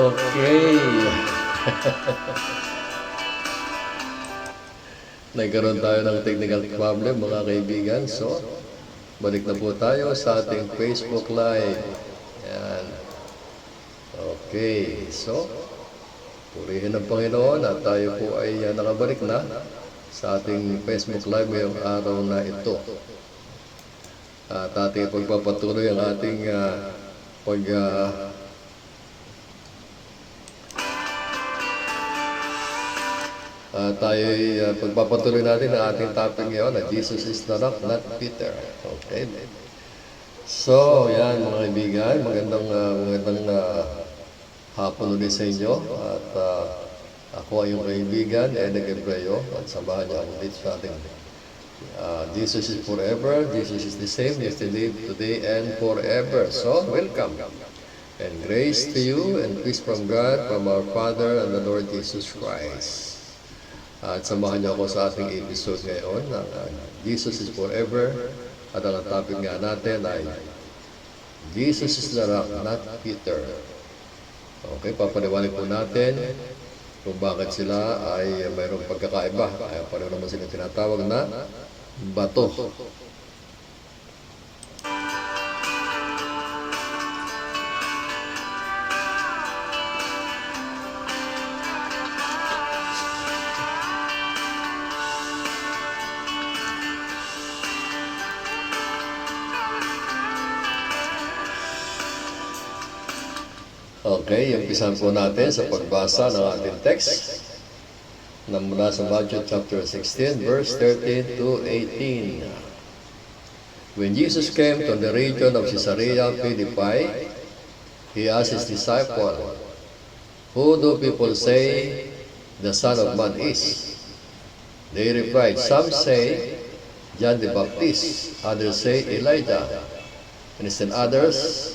Okay. Nagkaroon tayo ng technical problem mga kaibigan. So, balik na po tayo sa ating Facebook Live. Yan. Okay. So, purihin ng Panginoon at tayo po ay nakabalik na sa ating Facebook Live ngayong araw na ito. At ating pagpapatuloy ang ating pagpapatuloy natin ang ating topic ngayon na Jesus is the rock, not Peter. Okay. So, yan mga kaibigan, magandang hapon ulit sa inyo. At ako ay yung kaibigan, Edeg Ebreo, at samahan niyo ako ulit sa ating Jesus is forever, Jesus is the same, yesterday, today, and forever. So, welcome. And grace to you and peace from God, from our Father and the Lord Jesus Christ. At samahan niyo ako sa ating episode ngayon ng Jesus is forever. At ang topic nga natin ay Jesus is the rock, not Peter. Okay, papaliwanag po natin kung bakit sila ay mayroong pagkakaiba. Kaya pareho naman sila tinatawag na bato. Okay, umpisan po natin sa pagbasa ng ating text na mula sa Matthew chapter 16, verse 13 to 18. When Jesus came to the region of Caesarea Philippi, he asked his disciples, "Who do people say the Son of Man is?" They replied, "Some say John the Baptist, others say Elijah, and still others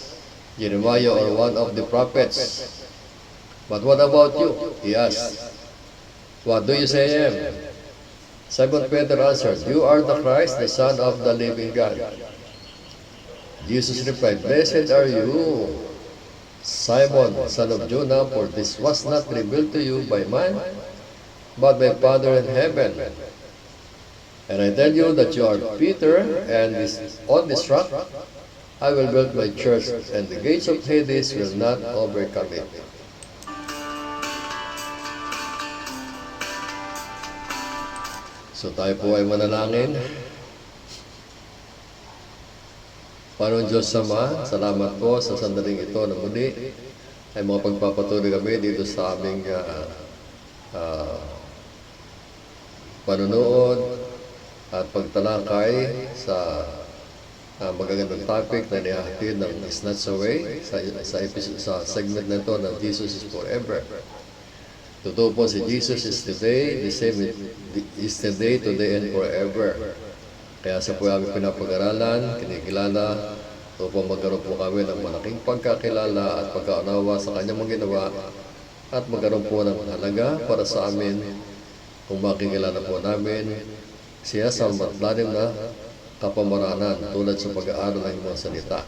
Jeremiah or one of the prophets. But what about you?" He asked. "What do you say I am?" Simon Peter answered, "You are the Christ, the Son of the living God." Jesus replied, "Blessed are you, Simon, son of Jonah, for this was not revealed to you by man, but by Father in heaven. And I tell you that you are Peter, and on this rock I will build my church, and the gates of Hades will not overcome it." So tayo po ay manalangin. Panginoon Diyos Ama, salamat po sa sandaling ito na muli ay mga pagpapatuloy kami dito sa aming panunood at pagtalakay sa magagandang topic na nihahatid ng Snatch Away sa segment na ito ng Jesus is forever. Totoo po si Jesus is today, the same is today, and forever. Kaya sa po aming pinapag-aralan, kinikilala, upang magkaroon po kami ng malaking pagkakilala at pagkaunawa sa kanyang mga ginawa at magkaroon po ng halaga para sa amin kung makikilala po namin siya sa matlalim na kapamaranan tulad sa pag-aaral ng mga salita.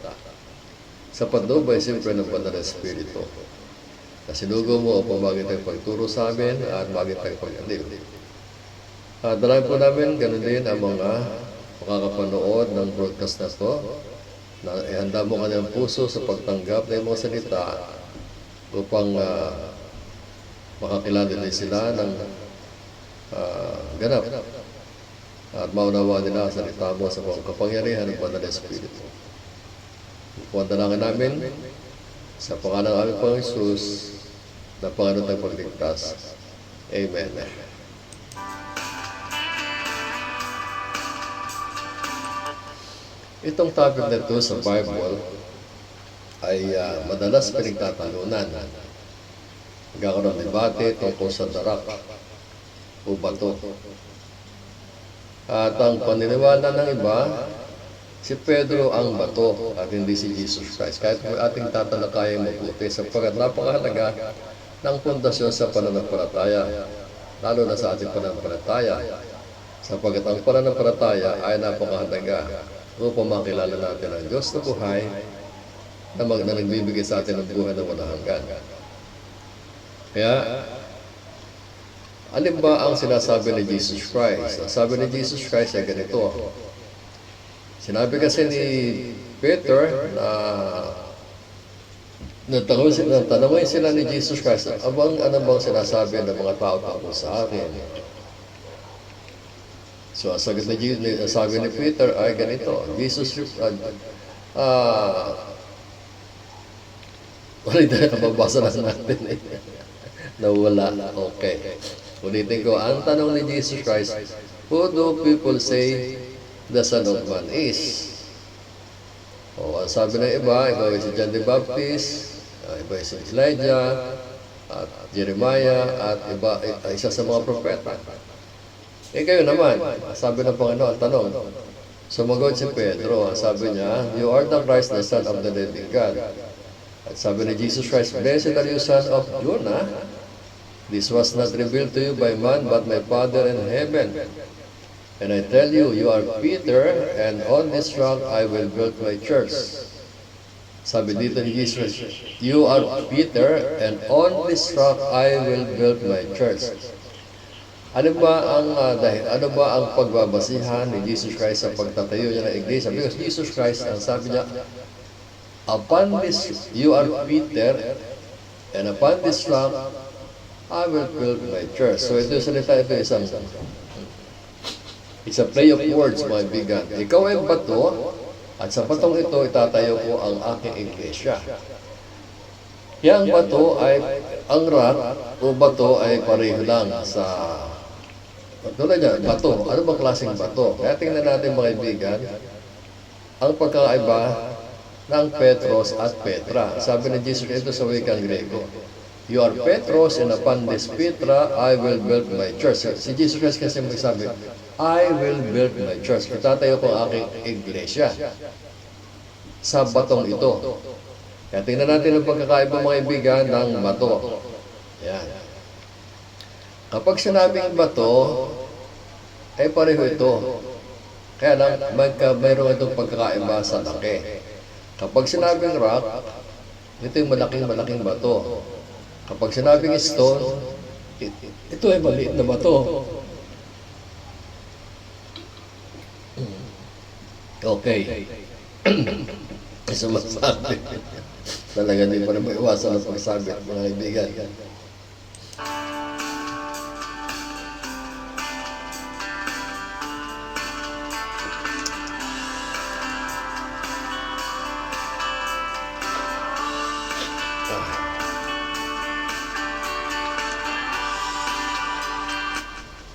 Sa patnubay siyempre ng Banal na Espiritu. Kasinugo mo upang maging tayong pagturo sa amin at maging tayong pag-aliw. At dalawin po namin ganun din ang mga makakapanood ng broadcast na ito na ihanda mo kanilang puso sa pagtanggap ng mga salita upang makakilala din sila ng ganap at maunawa nila ang salita mo sa mga kapangyarihan ng Banal na Espiritu. Puwantalangin namin sa pangalan ng aming Panginoong Jesus na Panginoon tayong pagligtas. Amen. Itong topic na ito sa Bible ay madalas pinagtatalunan. Nagkakaroon ng debate tungkol sa darak o bato. At ang paniniwala ng iba, si Pedro ang bato at hindi si Jesus Christ. Kahit kung ating tatalakayan mabuti sapagkat napakahalaga ng pundasyon sa pananampalataya, lalo na sa ating pananampalataya, sapagkat ang pananampalataya ay napakahalaga upang makilala natin ang Diyos na buhay na nagbibigay sa atin ng buhay na walang hanggan. Kaya, alin ba ang sinasabi ni Jesus Christ? Ang sabi ni Jesus Christ ay ganito. Sinabi kasi ni Peter na natanungin sila ni Jesus Christ, ano bang sinasabi ng mga tao tungkol sa akin? So, ang sagot sabi ni Peter ay ganito. Ulit na nababasa na natin eh. Nawala. Okay. Ulitin ko, ang tanong ni Jesus Christ, who do people say the Son of Man is? O, ang sabi ng iba ay si John the Baptist, iba si Elijah, at Jeremiah, at isa sa mga propeta. Eh kayo naman, sabi ng Panginoon, tanong, sumagot si Pedro, sabi niya, you are the Christ, the Son of the living God. At sabi ni Jesus Christ, blessed are you, son of Jonah. This was not revealed to you by man, but my Father in heaven. And I tell you, you are Peter, and on this rock I will build my church. Sabi dito ni Jesus, you are Peter, and on this rock I will build my church. Ano ba ang pagbabasihan ni Jesus Christ sa pagtatayo niya ng iglesia? Because Jesus Christ, ang sabi niya, upon this, you are Peter, and upon this rock, I will build my church. So ito yung salita, ito isang, it's a play of words, mga bigan. Ikaw ay bato, at sa batong ito, itatayo ko ang aking iglesia. Kaya ang bato ay, ang rock o bato ay pareho lang sa, tulad niya, bato. Ano bang klaseng bato? Kaya tingnan natin mga ibigan, ang pagkakaiba ng Petros at Petra. Sabi ni Jesus ito sa wikang Grego, you are Petros, and upon this Petra, I will build my church. Si Jesus Christ kasi magsabi, I will build my church. Itatayo ko ang aking iglesia sa batong ito. Kaya tingnan natin ang pagkakaiba mga ibigan ng bato. Yan. Kapag sinabing bato, ay pareho ito. Kaya lang, mayroon itong pagkakaiba sa laki. Kapag sinabing rock, ito yung malaking bato. Kapag sinabing stone, ito ay maliit na bato. Okay. Sumasabi. Talaga hindi pa na maiwasan ang pagsabi, mga kaibigan.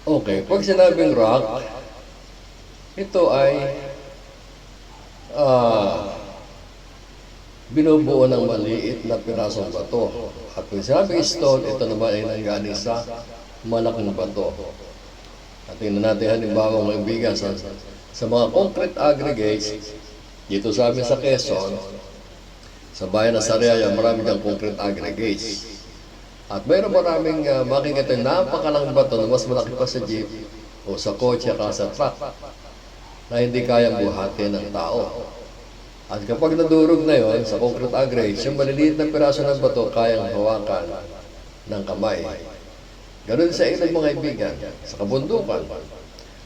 Okay, pag sinabing rock, ito ay binubuo ng maliit na pirasong bato. At kung sinabing stone, ito naman ay nanggaling sa malaking bato. At tingnan natin halimbawa mga ibigan sa mga concrete aggregates, dito sa amin sa Quezon, sa bayan ng Sariaya, marami kang concrete aggregates. At mayroon maraming makikita yung napakalang bato na mas malaki pa sa jeep o sa kotse at sa truck na hindi kayang buhatin ng tao. At kapag nadurog na yon sa concrete aggregates, yung maliliit na piraso ng bato kayang hawakan ng kamay. Ganun sa ilog mga ibigan, sa kabundukan.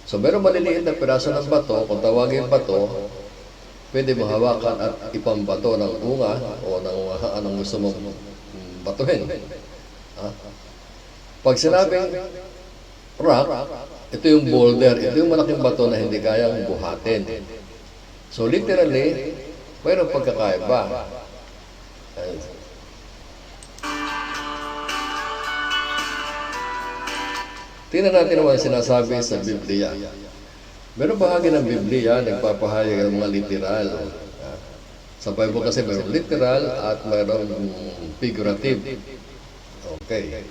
So mayroon maliliit na piraso ng bato, kung tawagin bato, pwede mo hawakan at ipambato ng bunga o ng anong gusto mong batuhin. Pag sinabing rock, ito yung boulder, ito yung malaking bato na hindi kayang buhatin. So literally, mayroong pagkakaiba. Tingnan natin naman sinasabi sa Biblia. Mayroong bahagi ng Biblia, nagpapahayag ng mga literal. Sa Bible kasi mayroong literal at mayroong figurative. Okay.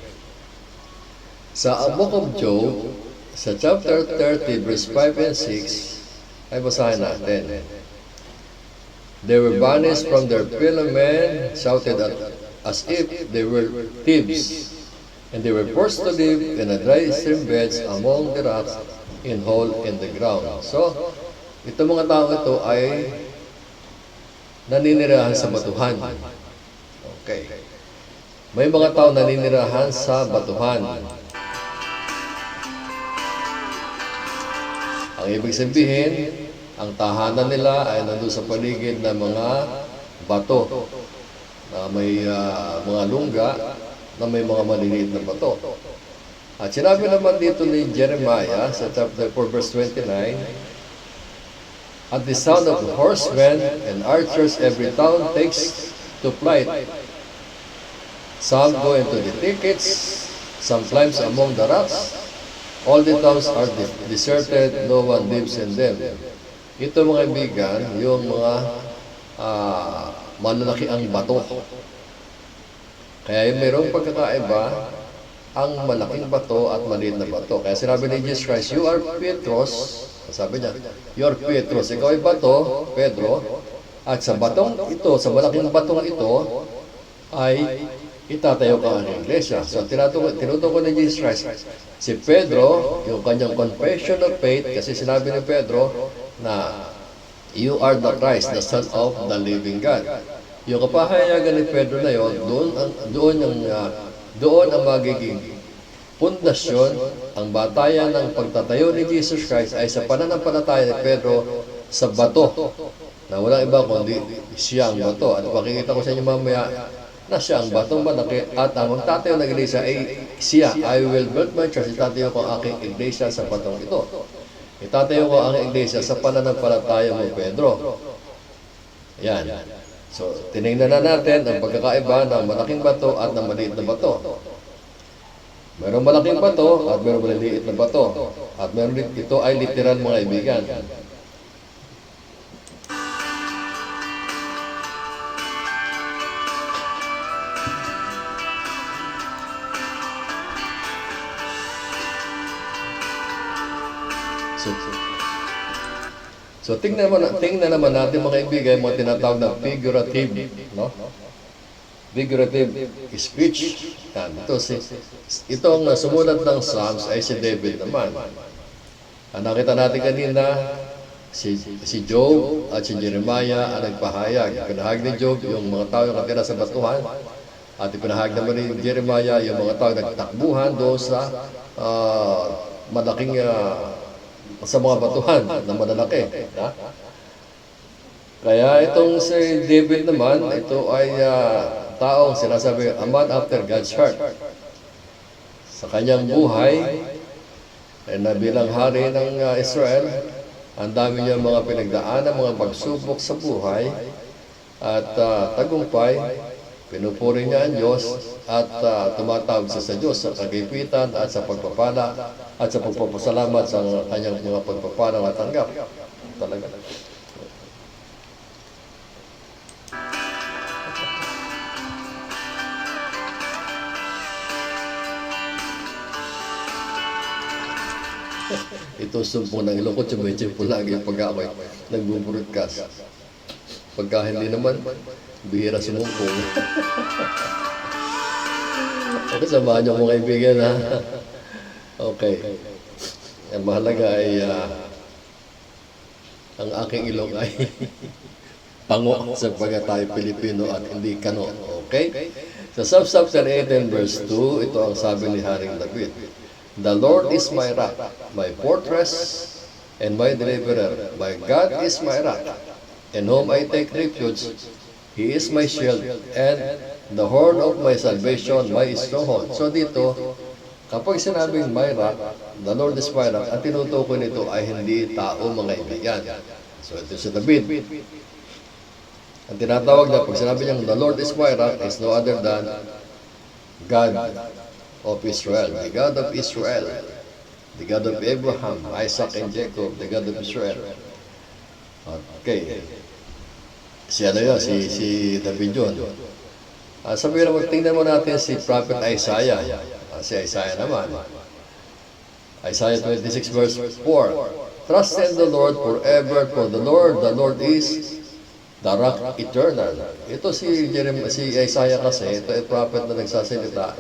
Sa Book of Job, sa chapter 30, verse 5 and 6, ay basahin natin. They were banished from their fellow men, shouted at as if they were thieves, and they were forced to live in a dry stream beds among the rocks in hole in the ground. So, itong mga tao ito ay naninirahan sa batuhan. Okay. May mga tao naninirahan sa batuhan. Ang ibig sabihin, ang tahanan nila ay nandun sa paligid ng mga bato na may mga lungga na may mga maliliit na bato. At sinabi naman dito ni Jeremiah sa chapter 4 verse 29, "At the sound of horsemen and archers every town takes to flight. Some go into the thickets, some climbs among the rocks. All the towns are deserted, no one lives in them." Ito mga kaibigan, yung mga malalaki ang bato. Kaya mayroong pagkakaiba ang malaking bato at maliit na bato. Kaya sinabi ni Jesus Christ, "You are Petros." Sabi niya, "You are Petros." Ikaw ay bato, Pedro. At sa batong ito, sa malaking batong ito, ay itatayo ka ang iglesia. So, tinutukoy ni Jesus Christ, si Pedro, yung kanyang confession of faith, kasi sinabi ni Pedro na, "You are the Christ, the Son of the living God." Yung kapahayagan ni Pedro na yun, doon ang magiging pundasyon, ang batayan ng pagtatayo ni Jesus Christ ay sa pananampalataya ni Pedro sa bato, na walang iba kundi siya ang bato. At makikita ko sa inyo mamaya na siya ang batong malaki at ang magtatayo ng iglesia ay siya. "I will build my church." Itatayo ko ang aking iglesia sa batong ito. Itatayo ko ang iglesia sa pananampalataya mo, Pedro. Yan. So, tinignan na natin ang pagkakaiba ng malaking bato at ng maliit na bato. Mayroong malaking bato at mayroong maliit na bato. At mayroong ito ay literal mga kaibigan. So tingnan naman natin mga kaibigan, mga tinatawag na figurative, no? Figurative speech. Yan, itong sumulat ng Psalms ay si David naman. Nakita natin kanina, si Job at si Jeremiah ang nagpahayag. Pinahayag ni Job yung mga tao yung nakatira sa batuhan, at ipinahayag naman ni Jeremiah yung mga tao nagtakbuhan doon sa malaking sa mga batuhan na malalaki. Kaya itong si David naman, ito ay taong sinasabi, a man after God's heart. Sa kanyang buhay, na bilang hari ng Israel, ang dami niya mga pinagdaanan, mga pagsubok sa buhay, at tagumpay, pinupuri niya ang Diyos, at tumatawag sa Diyos sa kagipitan at sa pagpapala at sa pagpapasalamat sa kanyang mga pagpapala na tanggap. Talaga. Ito sumpong ng ilong ko, tsumitsip po lagi pag ako nagbuburudcast. Pagka hindi naman, bihira sumumpong. Okay, samahan niyo mga kaibigan, ha? Okay. Ang mahalaga ay ang aking ilong ay pango sapagkat tayo Pilipino at hindi kano. Okay? Sa Psalms chapter 18 verse 2, ito ang sabi ni Haring David. "The Lord is my rock, my fortress, and my deliverer. My God is my rock, in whom I take refuge. He is my shield, and the horn of my salvation, my stronghold." So dito, kapag sinabing my rock, the Lord is my rock, ang tinutukoy nito ay hindi tao, mga kaibigan. So ito si David. Ang tinatawag na pag sinabi niyang the Lord is my rock is no other than God of Israel, the God of Israel, the God of Abraham, Isaac, and Jacob, the God of Israel. Okay. Si David yun. Sabi naman, tingnan mo natin si Prophet Isaiah. Si Isaiah naman. Isaiah 26 verse 4. "Trust in the Lord forever, for the Lord is the rock eternal." Ito si Isaiah kasi, ito ay prophet na nagsasalita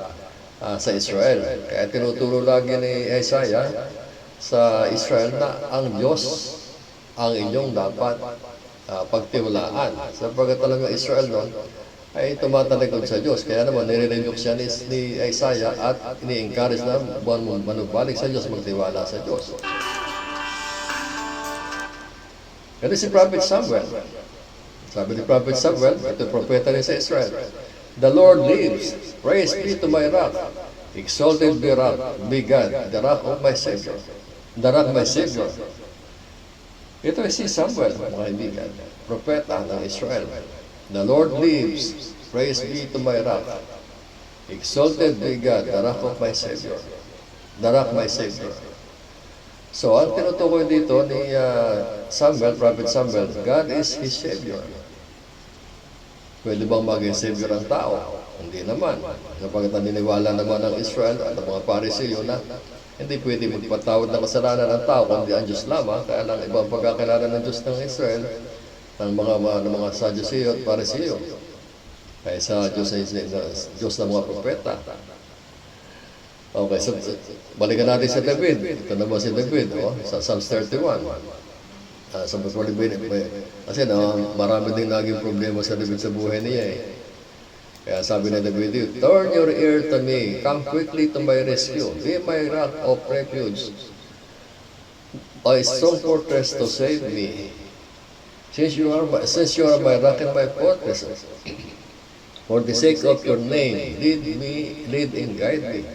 sa Israel. Kaya tinuturo lagi ni Isaiah sa Israel na ang Diyos ang inyong dapat pagtiwalaan. Sapagkat talaga Israel noon ay tumatalikod sa Diyos. Kaya naman, nire-rebuke siya ni Isaiah at ini-encourage na buwan mo manubalik sa Diyos, magtiwala sa Diyos. Kasi si Prophet Samuel, sabi ni Prophet Samuel, ito propeta rin sa Israel, "The Lord lives, praise be to my rock, exalted be God, the rock of my Savior." The rock my Savior. Ito ay si Samuel, mga kaibigan, propeta ng Israel. "The Lord lives, praise be to my rock, exalted be God, the rock of my Savior." The rock my Savior. So, ang tinutukoy dito ni Samuel, Prophet Samuel, God is His Savior. Pwede bang maging Savior ang tao? Hindi naman. Sapagkat naniniwala naman ng Israel at ang mga Pariseo na hindi pwede magpatawad ng kasalanan ng tao kundi ang Diyos lamang. Kaya lang ibang pagkakilala ng Diyos ng Israel, ng mga Sadduceo at Pariseo. Kaya sa Diyos ng mga propeta. Okay, so balikan natin sa David. Ito naman si David, sa Psalms 31. Sa kasi marami din naging problema sa David sa buhay niya eh. Kaya sabi na David, "Turn your ear to me, come quickly to my rescue, be my rock of refuge, a strong fortress to save me. Since you are my rock and my fortress, for the sake of your name, lead and guide me.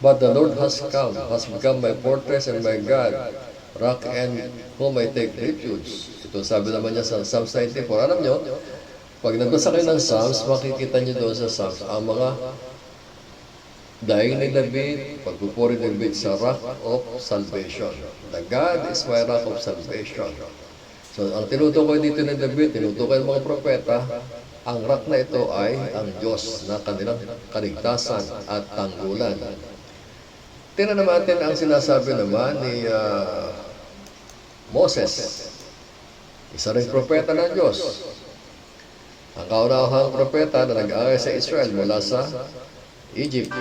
But the Lord has become my fortress and my God, rock and whom I take refuge." Ito sabi naman niya sa Psalms 94. Alam nyo, pag nagbasa kayo ng Psalms, makikita nyo doon sa Psalms ang mga daing ni David, pagpupuri ni David sa rock of salvation. The God is my rock of salvation. So, ang tinutukoy dito ni David, tinutukoy ng mga propeta, ang rock na ito ay ang Diyos na kanilang kaligtasan at tanggulan. Tingnan naman natin ang sinasabi naman ni Moses. Isa ring propeta ng Diyos. Ang kauna-unahang propeta na nag-aaral sa Israel mula sa Egypt.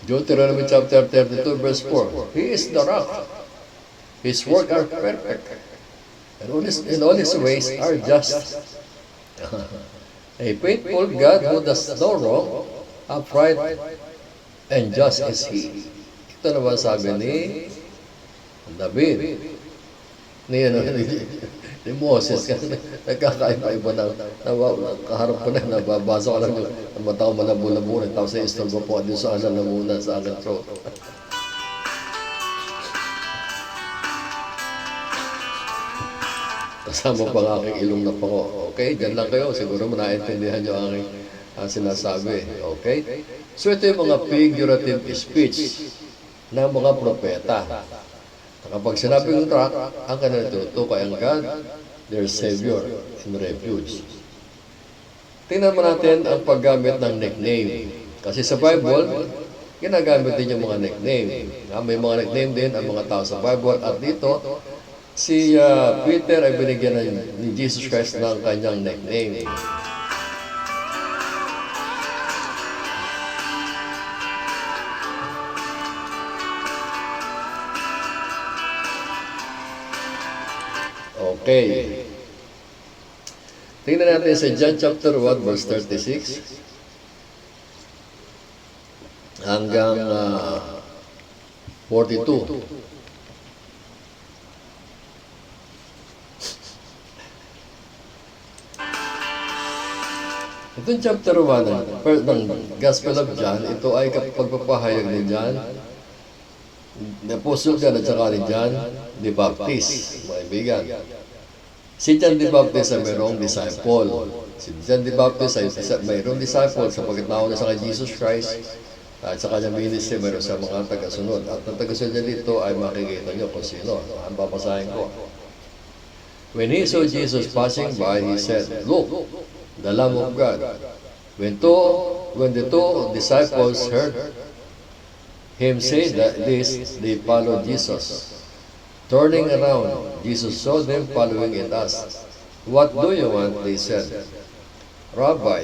Deuteronomy chapter 32 verse 4. He is the rock. His works are perfect. And all his ways are just. A faithful God who does no wrong, upright and just is He. Ito naman sabi ni David, ni Moses, kasi nagkakaiba na kaharap ko na, nababasa ko lang yung mata ko malabo-labo, tapos sa istorbo po, doon sa alam na muna sa aking throat. Kasama pa ang aking ilong na pako. Okay, dyan lang kayo. Siguro naintindihan nyo ang aking sinasabi. Okay? So ito yung mga figurative speech ng mga propeta. Kapag sinabi ng rock, ang kanilang tutukoy ang God, their Savior and refuge. Tingnan mo natin ang paggamit ng nickname. Kasi sa Bible, ginagamit din yung mga nickname. May mga nickname din ang mga tao sa Bible. At dito, si Peter ay binigyan ni Jesus Christ ng kanyang nickname. Okay. Tingnan natin sa John chapter 1 verse 36 hanggang 42. Itong chapter 1 ng Gospel of John, ito ay pagpapahayag ni John, ni Apostle John at saka ni John the Baptist, mga ibigan. Si John the Baptist ay mayroong disciple. Si John the Baptist ay mayroong disciple sapagkat nauna sa kay Jesus Christ at sa kanyang ministry mayroon sa mga tagasunod. At ang tagasunod niya dito ay makikita niyo kung sino. Ang papasahin ko. When he saw Jesus passing by, he said, "Look, the Lamb of God." When the two disciples heard him say this, they followed Jesus. Turning around, Jesus saw them following and asked, "What do you want?" They said, "Rabbi."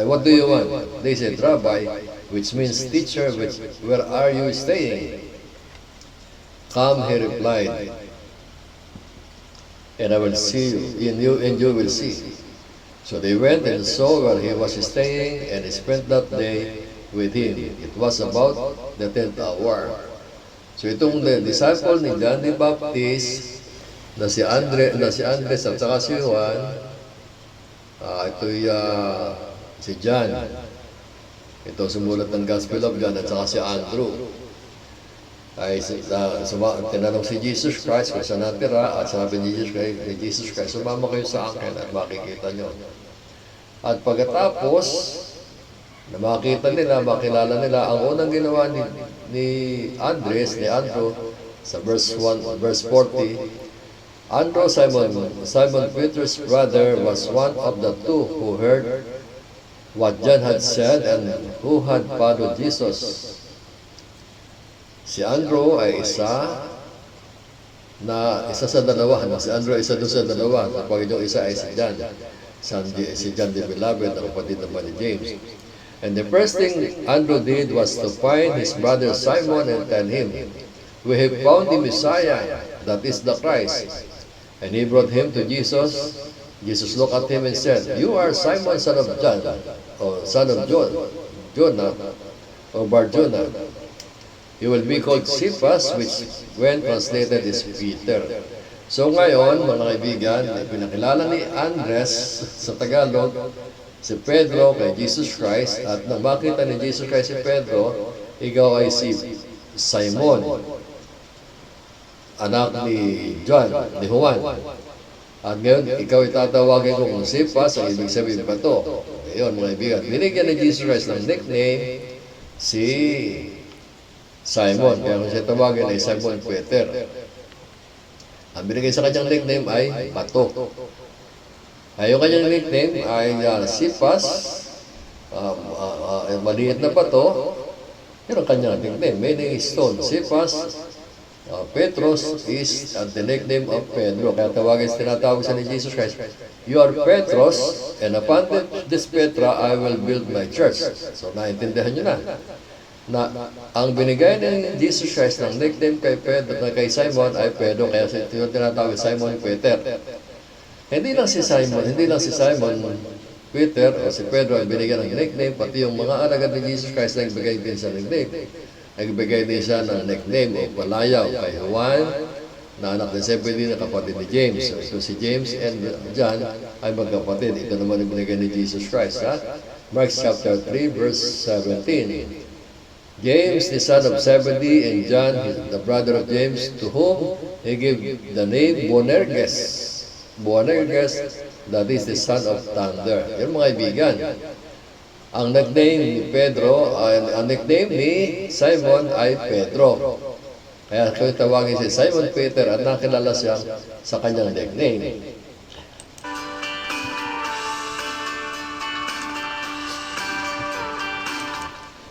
What do you want? They said, "Rabbi," which means teacher, where are you staying? Come, he replied, and I will see you, and you will see. So they went and saw where he was staying, and he spent that day with him. It was about the 10th hour. So itong disciple ni John the Baptist, na si Andres at saka si Juan, ito'y si John. Ito sumulat ng Gospel of John at saka si Andrew. Ay tinanong si Jesus Christ kung saan natira at sabi ni Jesus Christ, sumama kayo sa akin at makikita nyo. At pagkatapos na makita nila, makilala nila, ang unang ginawa ni Andrew sa verse 40, Andrew, Simon Peter's brother, was one of the two who heard what John had said and who had followed Jesus. Si Andrew ay isa sa dalawa. Si Andrew ay isa doon sa dalawa. Kapag yung isa ay si John. Si John the Beloved, ang kapatid naman ni James. And the first thing Andrew did was to find his brother Simon and tell him, "We have found the Messiah, that is the Christ." And he brought him to Jesus. Jesus looked at him and said, "You are Simon, son of John, or son of Jonah, or Bar-Jonah. You will be called Cephas," which when translated is Peter. So ngayon, mga kaibigan, pinakilala ni Andres sa Tagalog si Pedro kay Jesus Christ, at nang makita ni Jesus Christ si Pedro, ikaw ay si Simon, anak ni John, ni Juan. At ngayon, ikaw itatawagin ko kung Cephas, ang ibig sabihin pa to. Ngayon, mga kaibigan, binigyan ni Jesus Christ ng nickname si Simon, kaya kung siya tawagin ay Simon Peter. Ang binigay sa kanyang nickname ay Bato. Ay, yung kanyang nickname ay Cephas, maliit na bato, yun ang kanyang nickname, meaning stone. Cephas, Petros is the nickname of Pedro. Kaya tinatawag sa ni Jesus Christ, "You are Petros, and upon this Petra I will build my church." So, naintindihan nyo na ang binigay ni Jesus Christ ng nickname kay Simon ay Pedro, kaya tinatawag Simon Peter. Hindi lang si Simon Peter o si Pedro ay binigyan ng nickname, pati yung mga alagad ni Jesus Christ na nagbigay din sa nickname. Nagbigay din siya ng nickname o palayaw kay Juan, na anak ni Zebedee na kapatid ni James. So ito si James and John ay magkapatid. Ito naman ang binigay ni Jesus Christ. Mark chapter 3 verse 17. James, the son of Zebedee, and John, the brother of James, to whom he gave the name Boanerges. Boanerges, that is the son of thunder. Yung mga ibigan. Ang nickname ni Pedro, ang nickname ni Simon ay Pedro. Kaya kung tawagin si Simon Peter at nakilala siya sa kanyang nickname.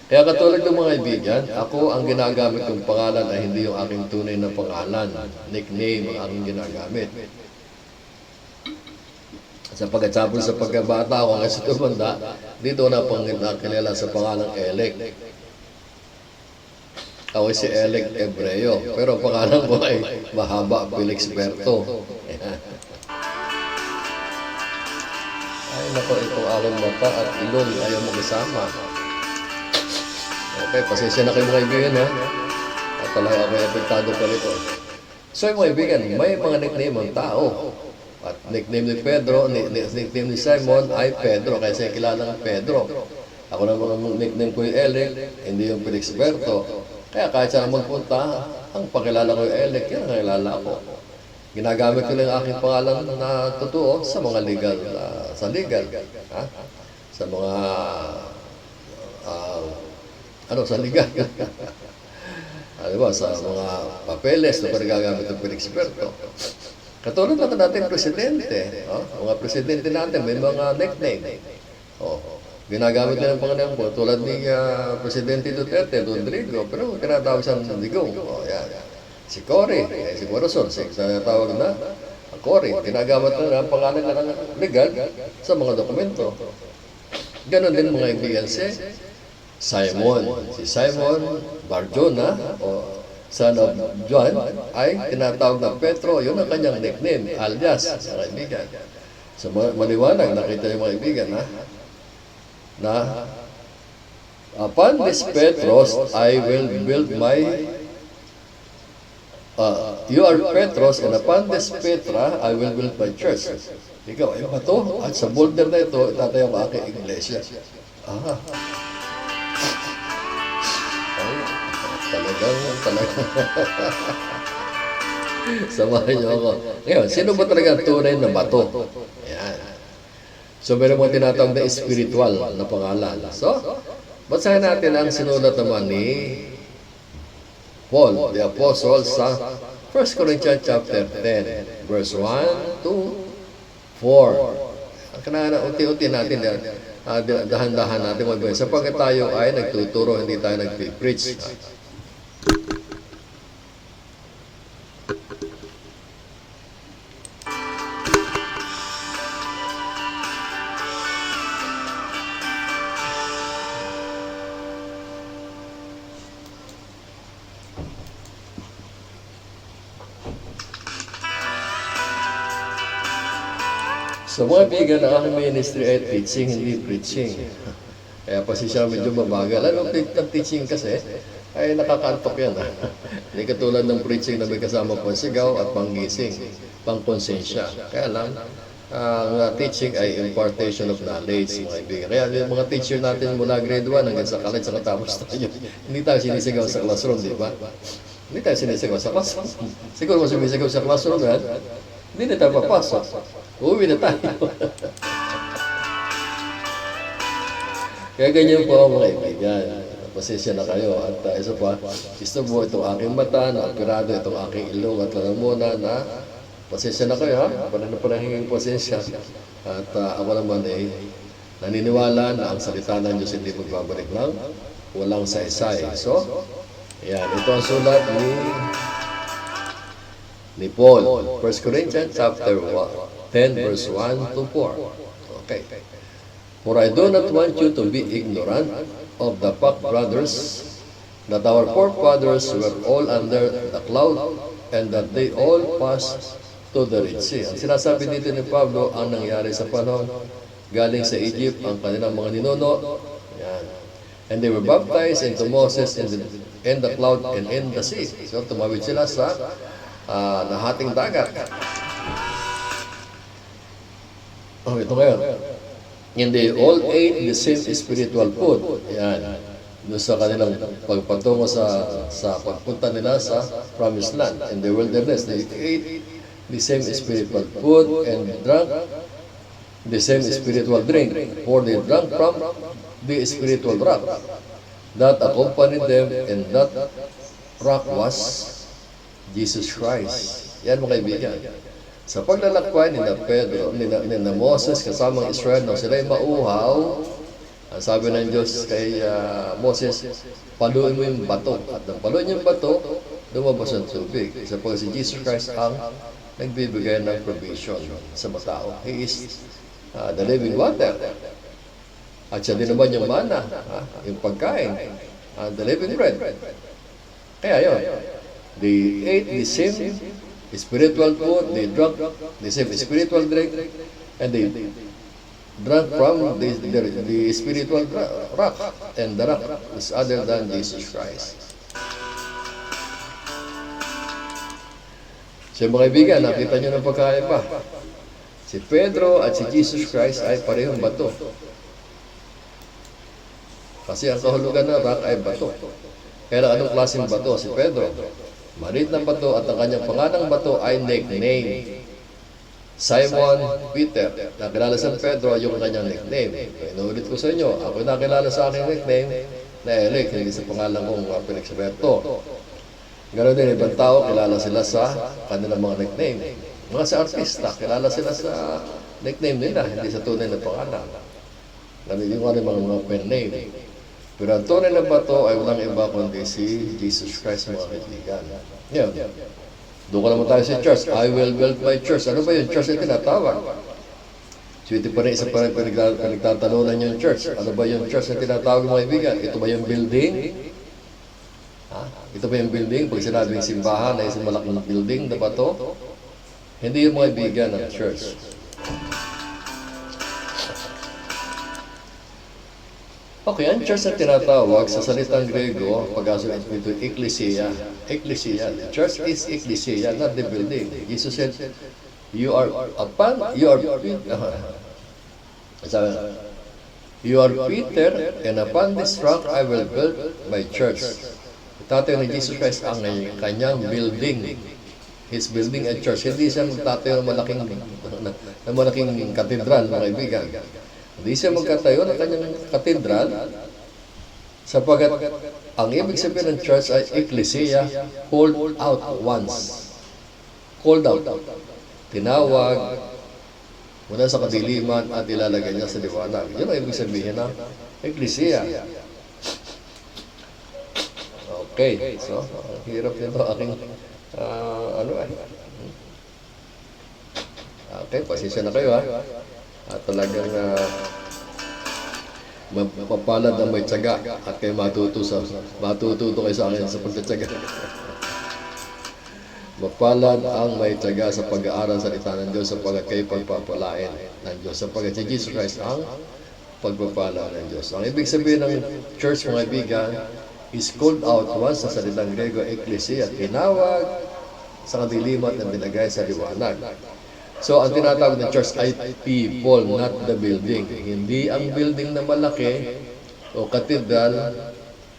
Kaya katulad ng mga kaibigan, ako ang ginagamit kong pangalan ay hindi yung aking tunay na pangalan. Nickname ang aking ginagamit. Sapagkat sa pagkabata ako kasi tumanda, dito na nakilala sa pangalang Elek. Ako si Elek Ebreo, pero pangalan ko ay mahaba, Felix Berto. Ay nako, itong aking mata at ilong ayaw mo kasama. Okay, pasensya na kayo mga kaibigan ha. At talaga ako ay apektado pa rito. So yung mga kaibigan, may mga nickname ang tao. At nickname ni Pedro, nickname ni Simon ay Pedro, kaya siya kilalang Pedro. Ako naman nickname ko yung Elek, hindi yung Felix Berto. Kaya kahit saan magpunta, ang pakilala ko yung Elek, yan ang kilala ako. Ginagamit ko lang ang aking pangalan na totoo sa mga legal, sa legal. Ha? Sa mga sa liga. Diba, sa mga papeles na panagamit ng Felix Berto. Katulad naman natin presidente. Mga presidente natin may mga nickname. Ginagamit nila ng Panginoon po. Tulad ni Presidente Duterte, Rodrigo, pero kinatawag siyang Digong. Yan. Si Cory, si Corazon, tawag na Cory. Ginagamit na ang pangalan ng legal sa mga dokumento. Ganon din mga kaibigan si Simon Bar-Jonah o son of John, ay tinatawag na Petro. Yun ang kanyang nickname, alias, mga kaibigan. So maliwanag, nakita yung mga kaibigan, na upon this Petros, I will build my you are Petros, and upon this Petra, I will build my church. Ikaw, ay ba to? At sa boulder na ito, itatayo ang aking iglesia. Ay, talagang. Samahan niyo ako. Ngayon, sino ba talaga tunay na bato? Ayan. So, meron mga tinatawag na spiritual na pangalan. So, basahin natin ang sinulat naman ni Paul, the Apostle, sa 1 Corinthians chapter 10, verse 1 to 4. Kailangan unti-unti natin, dahan-dahan natin magbasa. Sapagkat tayo ay nagtuturo, hindi tayo nag-preach. So mga bigan, ang aking ministry ay teaching, hindi preaching. Kaya pasisya medyo mabagal. Ano ang teaching kasi, ay nakakantok yan. Hindi katulad ng preaching na may kasama pang sigaw at panggising, pangkonsensya. Kaya lang, ang teaching ay impartation of knowledge, mga kaibigan. Kaya yung mga teacher natin mula grade 1 hanggang sa college, sa katapos tayo, hindi tayo sinisigaw sa classroom, di ba? Hindi tayo sinisigaw sa classroom. Siguro mo sumisigaw sa classroom, hindi na tayo papasok. Uwi na tayo. Kaya ganyan po mga kaibigan. Pasensya na kayo. At isa pa, gusto mo itong aking mata, na-operado itong aking ilong at lalamunan na pasensya na kayo, ha? Panahinging pasensya. At ako naman ay naniniwala na ang salita ng Diyos hindi magbabalik lang, walang saysay. So, yan. Ito ang sulat ni Paul. 1 Corinthians chapter 10 verse 1 to 4. Okay. For I do not want you to be ignorant of the fact, brothers, that our forefathers were all under the cloud and that they all passed to the Red Sea. Ang sinasabi dito ni Pablo, ang nangyari sa panahon galing sa Egypt, ang kanilang mga ninuno. Yan. And they were baptized into Moses in the cloud and in the sea. So tumawid sila sa nahating dagat. Oh, ito ngayon. And they all ate the same spiritual food. Yan. Doon sa kanilang pagpatungo sa pagpunta nila sa promised land. In the wilderness, they ate the same spiritual food and drank the same spiritual drink. For they drank from the spiritual rock that accompanied them, and that rock was Jesus Christ. Yan mga kaibigan. Sa paglalakbay ni Pedro, ni Moses kasamang Israel, nung sila'y mauhaw, ang sabi ng Diyos kay Moses, paluin mo yung bato. At nang paluin yung bato, lumabas ang tubig. Sapagkat si Jesus Christ ang nagbibigay ng provision sa mga tao. He is the living water. At siya din naman yung mana, yung pagkain, the living bread. Kaya yun, they ate the same spiritual food, they drank the same spiritual drink, and they drank from the spiritual rock, and the rock is other than Jesus Christ. So mga kaibigan, nakita nyo ng pagkaiba. Si Pedro at si Jesus Christ ay parehong bato. Kasi ang kahulugan ng rock ay bato. Kaya anong klaseng bato? Si Pedro, maliit na bato, at ang kanyang pangalang bato ay nickname. Simon Peter. Nakilala sa Pedro yung kanyang nickname. Inuulit ko sa inyo, ako nakilala sa aking nickname na Eric, hindi sa pangalan kong Felix Berto. Ganon din, ibang tao, kilala sila sa kanilang mga nickname. Mga sa artista, kilala sila sa nickname nila, hindi sa tunay na pangalan. Nabigyan ko mga pen name. Pero ang tunay na bato ay walang iba kundi si Jesus Christ, mga kaibigan. Yan. Doon ka naman tayo sa church. I will build my church. Ano ba yung church na tinatawag? So ito pa rin isa pa rin pinagtatalunan yung church. Ano ba yung church na tinatawag, mga kaibigan? Ito ba yung building? Ha? Ito ba yung building? Pag sinabing simbahan ay isang malaking building na ba to? Hindi yung mga ibigan ng church. Okay, ang church na tinatawag sa salitang Grego, pag-asa ito, ecclesia. Ecclesia. The church is ecclesia, not the building. Jesus said, you are Peter, and upon this rock I will build my church. Tatayo ni Jesus Christ ang kanyang building. He's building a church. Hindi siya magtatayo ng malaking katedral, mga kaibigan. Hindi siya magkatayo ng kanyang katedral sapagat ang ibig sabihin ng church ay ecclesia, called out once. Called out. Tinawag mula sa kadiliman at ilalagay niya sa liwanag. Yun ang ibig sabihin ng ecclesia. Okay, so, hirap nito aking, Okay, pasensya na kayo ha. At talagang mapapalad ang may tiyaga at kayo matuto kayo sa akin sa pagtatyaga. Mapalad ang may tiyaga sa pag-aaral sa salita ng Diyos sapagkat kayo pagpapalain ng Diyos sapagkat si Jesus Christ ang pagpapala ng Diyos. Ang ibig sabihin ng church, mga kaibigan, is called out once sa salitang Grego, ecclesia, tinawag sa kadiliman at binagay sa liwanag. So, ang tinatawag ng church ay people, not the building. Hindi ang building na malaki o katedral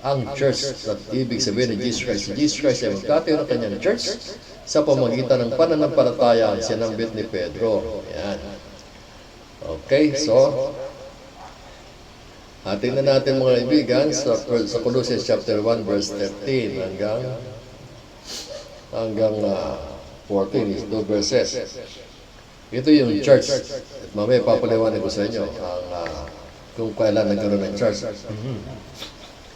ang church. At ibig sabihin ng Jesus Christ. Si Jesus Christ ay magtatayo ng kanyang church sa pamagitan ng pananampalataya ang sinambit ni Pedro. Ayan. Okay, so, tingnan natin mga kaibigan sa Colossians chapter 1 verse 13 hanggang 14 is 2 verses. Ito yung church. At mamaya papaliwanag ko sa inyo kung kailan nagkaroon ng church.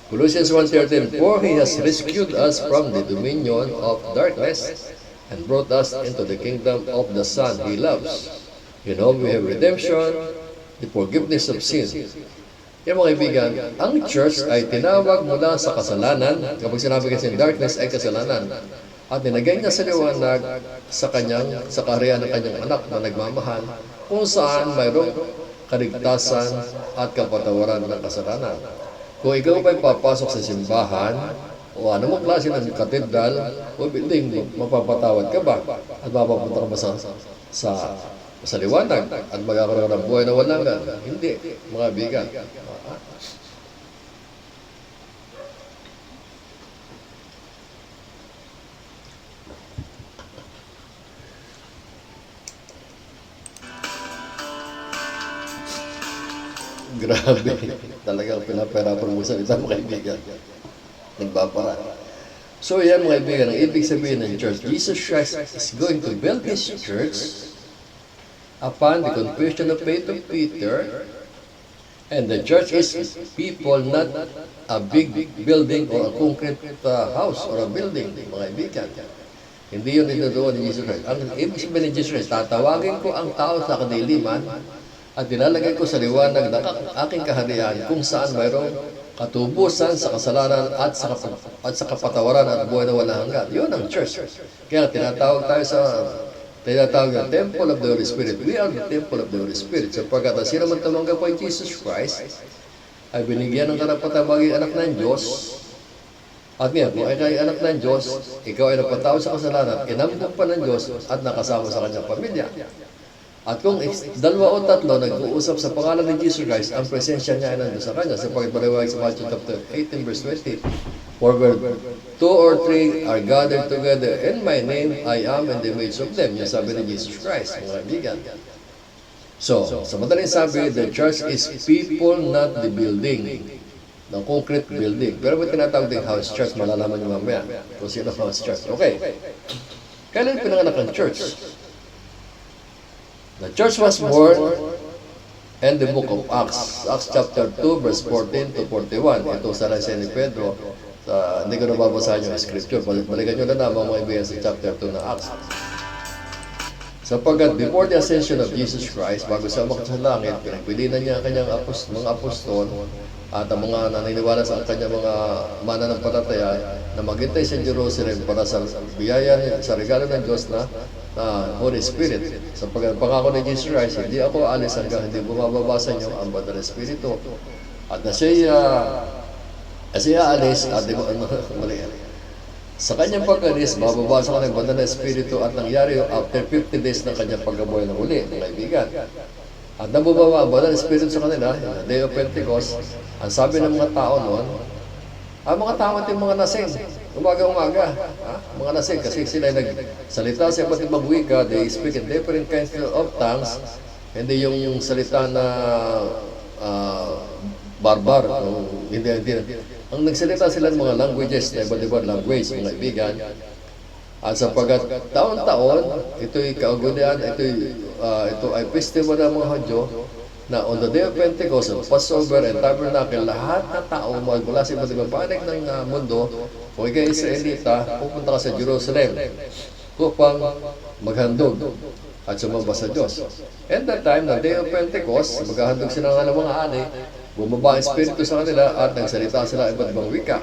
Colossians 1:13, for He has rescued us from the dominion of darkness and brought us into the kingdom of the Son He loves. You know, we have redemption, the forgiveness of sin. Yung mga kaibigan, ang church ay tinawag mula sa kasalanan. Kapag sinabi kasi darkness ay kasalanan. At nilagay niya sa liwanag sa kaharian ng kanyang anak na nagmamahal, kung saan mayroong kaligtasan at kapatawaran ng kasalanan. Kung ikaw ba'y papasok sa simbahan, o anumang klase ng katedral o building, mapapatawad ka ba? At mapapunta ka ba sa liwanag? At magkakaroon ng buhay na walang hanggan? Hindi, mga bigan. Grabe. Talagang pinapahirapan mo salita, mga kaibigan. Nagbabara. So yan, mga kaibigan, ang ibig sabihin ng church, Jesus Christ is going to build His church upon the confession of faith of Peter, and the church is people, not a big building or a concrete house or a building, mga kaibigan. Hindi yun itutuwa ni Jesus Christ. Ang ibig sabihin ni Jesus Christ, tatawagin ko ang tao sa kadiliman at nilalagay ko sa liwanag ng aking kaharian kung saan mayroong katubusan sa kasalanan at sa kapatawaran at buhay na walang hanggan. Yun ang church. Kaya tinatawag na temple of the Holy Spirit. We are the temple of the Holy Spirit. Sapagkat ang sino man tumanggap kay Jesus Christ ay binigyan ng karapatan maging anak ng Diyos. At ngayon, kung ikaw ay anak ng Diyos, ikaw ay napatawad sa kasalanan, inambok pa ng Diyos at nakasama sa kanyang pamilya. At kung dalawa o tatlo nag-uusap sa pangalan ng Jesus Christ, ang presensya niya ay nandun sa kanya. Sapagkat paliwanag sa Matthew chapter 18 verse 20, for where 2 or 3 are gathered together in my name, I am in the midst of them. Yung sabi ni Jesus Christ, mga kaibigan. So, sa madaling sabi, the church is people, not the building. The concrete building. Pero may tinatawag din house church, malalaman niyo mamaya kung sino house church. Okay. Kailan pinanganak ang church? The church was born in the book of Acts. Acts chapter 2, verse 14 to 41. Ito sa Rasa ni Pedro. Hindi ko nababasahan yung scripture. Balikan nyo na naman mga ibigay sa chapter 2 na Acts. Sapagkat before the ascension of Jesus Christ, bago sa umakyat sa langit, pinagpili na niya ang kanyang mga apostol at ang mga naniniwala sa kanya mga mananampalataya na maghintay sa Jerusalem para sa biyaya sa regalo ng Diyos na Holy Spirit. Sa pangako ni Jesus Christ, hindi ako alis hanggang hindi bumababa sa inyo ang Banal na Espiritu. At na siya alis at sa kanyang pag-alis, bababa sa kanyang Banal na Espiritu at nangyari after 50 days ng kanyang pag-abuhay ng uli, mga kaibigan. At nabubaba ang Banal na Espiritu sa kanila, Day of Pentecost. Ang sabi ng mga tao noon, ang mga tao at yung mga nasing, umaga-umaga, mga nasing, kasi sila nagsalita sa iba't ibang wika, they speak in different kinds of tongues, hindi yung salita na barbar, hindi. Ang nagsalita sila ng mga languages, na iba't ibang language, mga kaibigan. At sapagat taon-taon, ito'y kaugalian, ito ay festival ng mga Hudyo, na on the day of Pentecost, Passover and Tabernacle, lahat na tao mula sa iba't ibang panig ng mundo, kung ikaw Israelita, pupunta ka sa Jerusalem upang maghandog at sumamba sa Diyos. And that time, na day of Pentecost, maghahandog sila ng mga ani, bumaba ang Espiritu sa kanila at nagsalita sila iba't ibang wika.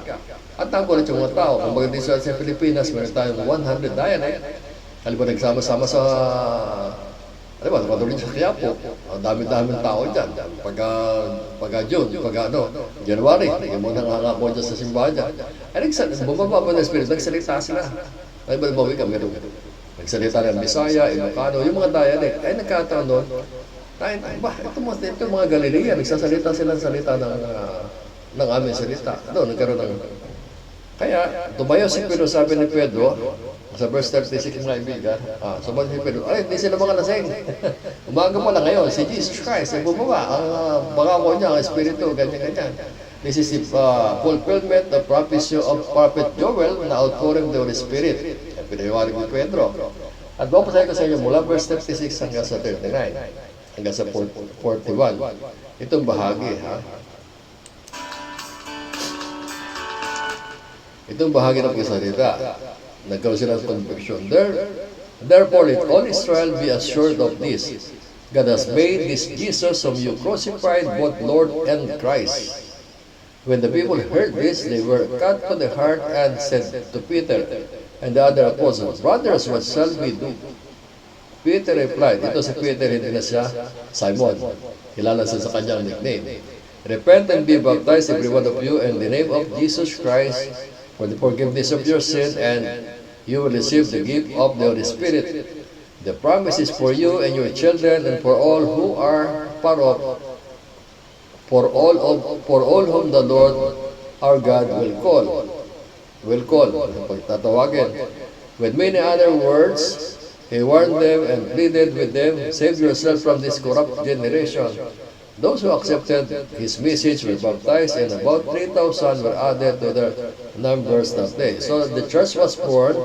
At nagulat yung mga tao. Kung magandang sa Pilipinas, meron tayong 100 dialect. Halimbawa, nagsama-sama sa katulad sa Quiapo, ang dami-daming tao dyan. Pagka June, January, yung muna ngangako dyan sa simbahan dyan. Ay, bumaba pa ng Espiritu, nagsalita sila. Ay, ba wika, meron. Nagsalita ng Bisaya, Ilocano, yung mga dialect. Ay, nagkataon doon. Ito mga Galilea, nagsasalita sila ng salita ng aming salita. Doon, nagkaroon ng... Kaya, tumayo si Pedro, sabi ni Pedro, sa verse 36 mga kaibigan, sabi ni Pedro, ay, hindi sila mga lasing. Umaga pa lang ngayon, si Jesus Christ, ay bumaba, ang bangako niya, ang Espiritu, ganyan-ganyan. This is the fulfillment of prophecy of Prophet Joel na outpouring the Holy Spirit. Ang pinayawari ni Pedro. At bapasahin ko sa inyo mula verse 36 hanggang sa 39, hanggang sa 41. Itong bahagi, Itong bahagi ng pagkasalita. Nagkaroon sila ng conviction. Therefore, let all Israel be assured of this. God has made this Jesus whom you crucified both Lord and Christ. When the people heard this, they were cut to the heart and said to Peter and the other apostles, Brothers, what shall we do? Peter replied, ito si Peter, hindi na siya Simon. Kilala siya sa kanyang nickname. Repent and be baptized, every one of you, in the name of Jesus Christ, for the forgiveness of your sin, and you will receive the gift of the Holy Spirit. The promise is for you and your children, and for all who are far off, for all whom the Lord our God will call. Pagtatawagin. With many other words, he warned them and pleaded with them, save yourself from this corrupt generation. Those who accepted his message were baptized, and about 3,000 were added to their numbers that day. So the church was born.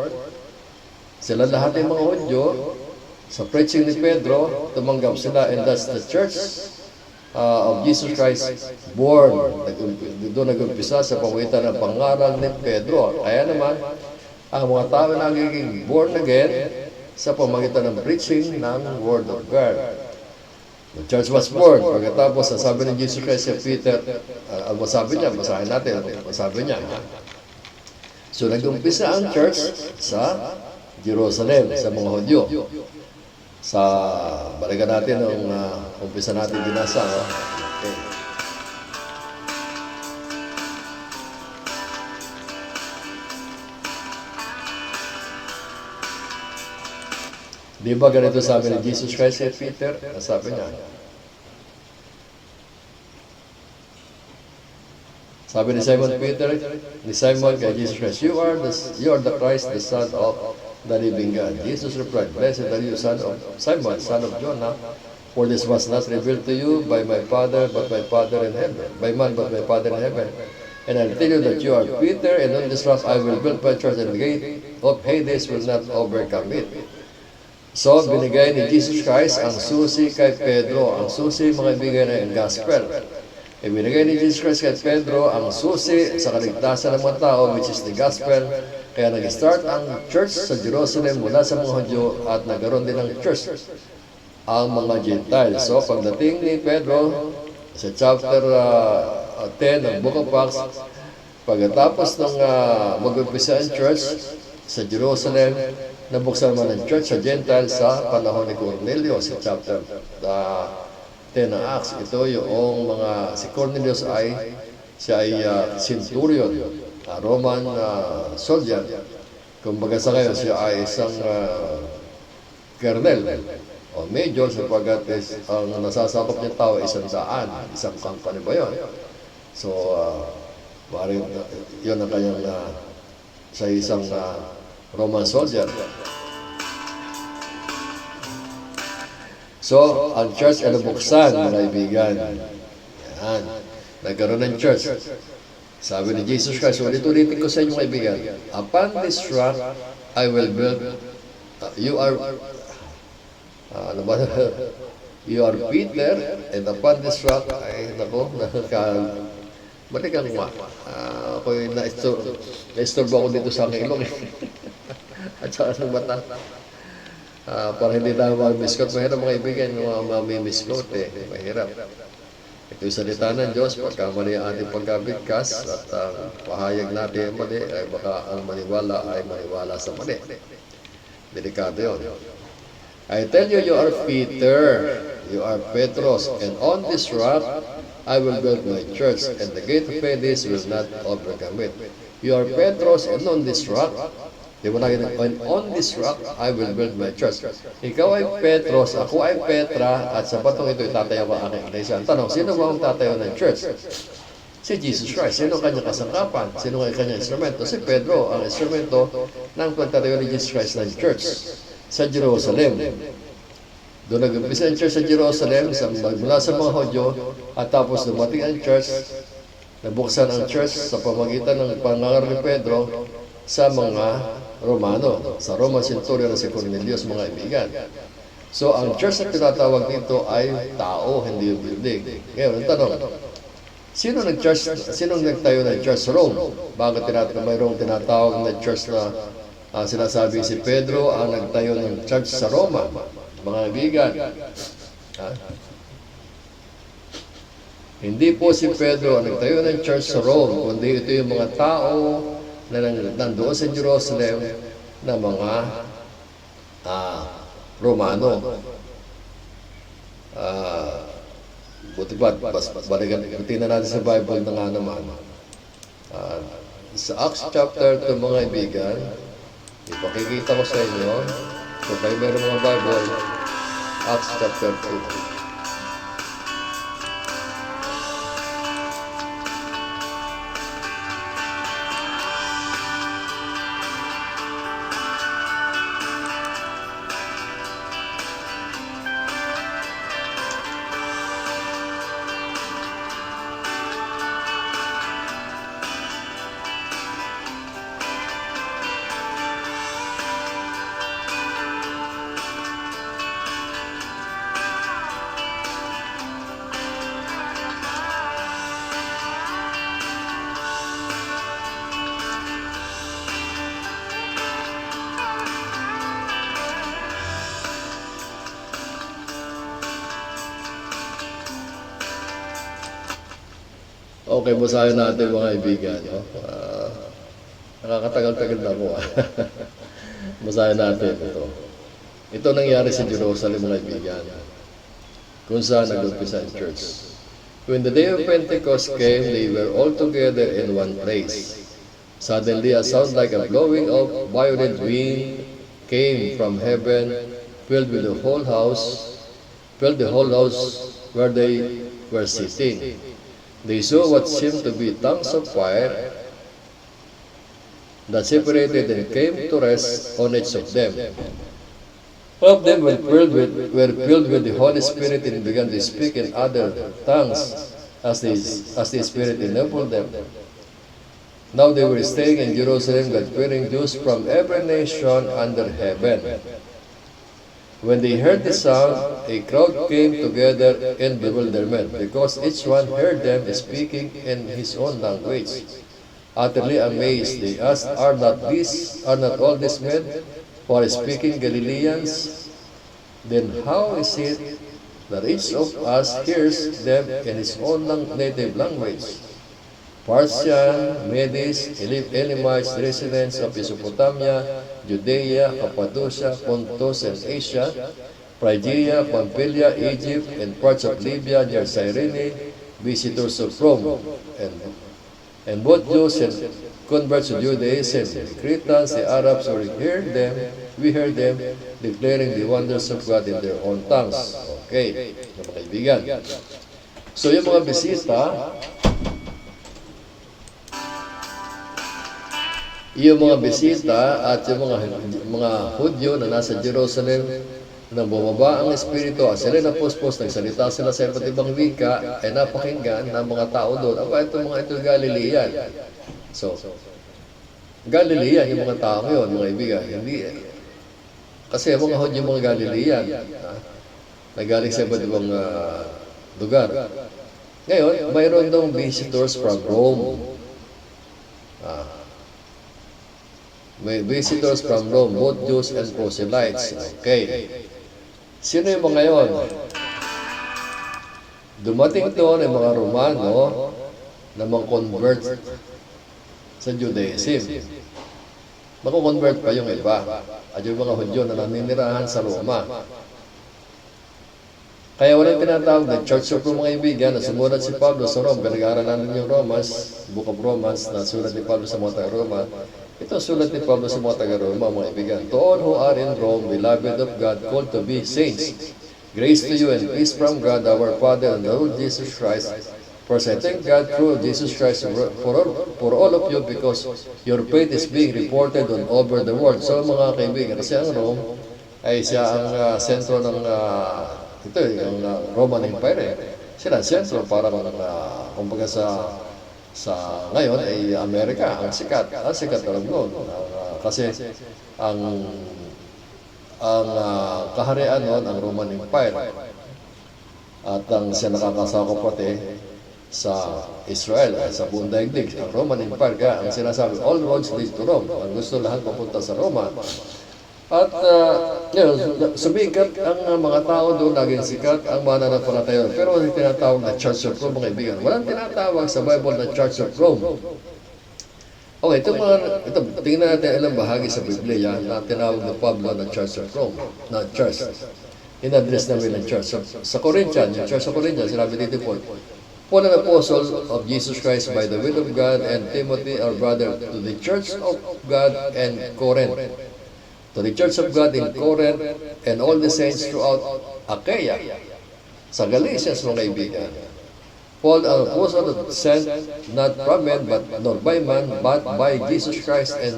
Sila lahat ng mga Hudyo, sa preaching ni Pedro, tumanggap sila, and that's the church of Jesus Christ born. Doon nag-umpisa sa pamagitan ng pangaral ni Pedro. Kaya naman, ang mga tao na nagiging born again sa pamagitan ng preaching ng Word of God. The church was born. Pagkatapos, sabi ni Jesus Christ sa Peter, ang masabi niya, basahin natin, masabi niya. So, nag-umpisa ang church sa Jerusalem, sa mga Hudyo. Balikan natin ang umpisa natin binasa. Okay. Di ba ganito sabi ni Jesus Christ sa Peter? Sabi niya. Sabi ni Simon Peter, ni Simon kay Jesus Christ, You are the Christ, the Son of the living God. Jesus replied, Blessed are you, son of Simon, son of Jonah, for this was not revealed to you by my Father, but my Father in heaven, by man, but my Father in heaven. And I tell you that you are Peter, and on this rock I will build my church, and the gate of Hades will not overcome it. So, binigay ni Jesus Christ ang susi kay Pedro. Ang susi, mga ibigay na yung gospel. Ibinigay ni Jesus Christ kay Pedro ang susi sa kaligtasan ng mga tao, which is the gospel. Kaya nag-start ang church sa Jerusalem mula sa mga Hudyo at nagkaroon din ng church ang mga Gentiles. So, pagdating ni Pedro sa chapter 10 ng Book of Acts, pagkatapos ng mag-umpisa ang church sa Jerusalem, nabuksan naman ang church sa Gentile sa panahon ni Cornelius, sa chapter 10 ng Acts. Ito yung mga, si Cornelius siya ay centurion, Roman soldier. Kumbaga sa ngayon, siya ay isang colonel o major sapagkat ang nasasakop niya tao ay 100. Isang company ba yun? So, yun ang kanyang sa isang Roman soldier. So, ang church ay nabuksan, mga kaibigan. Yan. Nagkaroon ng church. Sabi ni Jesus Christ, ulit-ulitin ko sa inyo, kaibigan, upon this rock, I will build, you are Peter, and upon this rock, balikan mo. Ako'y na-istorbo ako dito sa aking ilong. At saka ng mata. Para hindi tayo mag-misquote. Mahirap mga kaibigan, mag-misquote mahirap. Ito yung salita ng Diyos, pagka mali ang ating pagkabigkas at pahayag natin ang mali, ay baka ang maniwala ay maniwala sa mali. Delikado yun. I tell you, you are Peter, you are Petros, and on this rock I will build my church, and the gate of Hades will not overcome it. You are Petros, and on this rock, and on this rock I will build my church. Ikaw ay Petros, ako ay Petra, at sa batong ito itatayo ko ang aking iglesia. Ang tanong, sino ba ang tatayo ng church? Si Jesus Christ. Sino ang kanyang kasangkapan? Sino ang kanyang instrumento? Si Pedro, ang instrumento ng pagtatayo ni Jesus Christ ng church sa Jerusalem. Doon nag-umpisa ang church sa Jerusalem, mula sa mga Hodyo, at tapos dumating ang church, nabuksan ang church sa pamagitan ng pangangaral ni Pedro sa mga Romano, sa Roman centurion na si Cornelius, mga kaibigan. So, ang church na tinatawag dito ay tao, hindi yung building. Ngayon, ang tanong, sino nagtayo ng church sa Rome? Bakit mayroong tinatawag na church na sinasabi si Pedro ang nagtayo ng church sa Roma? Mga kaibigan, hindi po si Pedro ang nagtayo ng church sa Rome, kundi ito yung mga tao na nandoon sa Jerusalem na mga Romano. Buti ba, tingnan natin sa Bible na nga naman. Sa Acts chapter 2, mga kaibigan, ipakikita ko sa inyo, kung kayo meron mga Bible, Acts chapter 2. Okay, basahin natin mga kaibigan. No? Nakakatagal-tagal na po. Basahin natin ito. Ito nangyari sa Jerusalem, mga kaibigan, kung saan nag-umpisa ang church. When the day of Pentecost came, they were all together in one place. Suddenly, a sound like a blowing of violent wind came from heaven, filled the whole house where they were sitting. They saw what seemed to be tongues of fire that separated and came to rest on each of them. All of them were filled with the Holy Spirit and began to speak in other tongues as the Spirit enabled them. Now they were staying in Jerusalem, God-fearing Jews from every nation under heaven. When they heard the sound, a crowd came together in bewilderment, because each one heard them speaking in his own language. Utterly amazed, they asked, Are not all these men who are speaking Galileans? Then how is it that each of us hears them in his own native language? Parthian, Medes, Elamites, residents of Mesopotamia, Judea, Cappadocia, Pontus, and Asia, Phrygia, Pamphylia, Egypt, and parts of Libya near Cyrene, visitors of Rome, and both Jews and converts to Judaism, the Cretans, the Arabs, we heard them declaring the wonders of God in their own tongues. Okay, mga kaibigan. So yung mga bisita, at yung mga Hudyo na nasa Jerusalem, nang bumaba ang Espiritu, at sila napuspos, nagsalita sila sa iba't ibang wika, ay napakinggan ng mga tao doon. Aba, ito Galilean. So, Galilean, yung mga tao yun, mga ibigan, hindi kasi mga Hudyo, mga Galilean, nagaling sa iba't ibang lugar. Ngayon, mayroon daw visitors from Rome. May visitors from Rome, both Jews and proselytes. Okay. Sino yung mga yun? Dumating doon ang mga Romano na mag-convert sa Judaism. Mag-convert pa yung iba. At yung mga Hudyo na naninirahan sa Roma. Kaya walang tinatawag na Church of Rome, mga ibigan, na sumulat si Pablo sa Rome. Pinag-aaralan natin yung Romans, Book of Romans, na sulat ni Pablo sa mga taga-Roma. Ito sulat ni Pablo sa mga taga-Roma, mga ibigan. To all who are in Rome, beloved of God, called to be saints, grace to you and peace from God, our Father, and the Lord Jesus Christ. First, I thank God through Jesus Christ for all of you, because your faith is being reported on over the world. So, mga kaibigan, kasi ang Rome ay siya ang sentro ng yung Roman Empire. Sila sentro para kumbaga sa ngayon ay Amerika ang sikat talaga noon. Kasi ang kaharian noon ang Roman Empire. At ang siya nakakasakop pati sa Israel, sa buong daigdig, ang Roman Empire. Kaya ang sinasabi, all roads lead to Rome. Ang gusto lahat papunta sa Roma. At sumikat ang mga tao doon, naging sikat ang mananampalataya. Pero walang tinatawag na Church of Rome, mga ibigan. Walang tinatawag sa Bible na Church of Rome. Okay, tingnan natin ilang bahagi sa Biblia na tinawag na Pablo na Church of Rome, na church. In-address namin ng church. Sa Corinthians, yung church sa Corinthians, sinabi dito po, Paul, an apostle of Jesus Christ by the will of God, and Timothy, our brother, to the church of God and Corinth. To the church of God in Corinth and all the saints throughout Achaia. Sa Galatians, mga kaibigan. Paul, an apostle, sent not from men, but nor by man, but by Jesus Christ and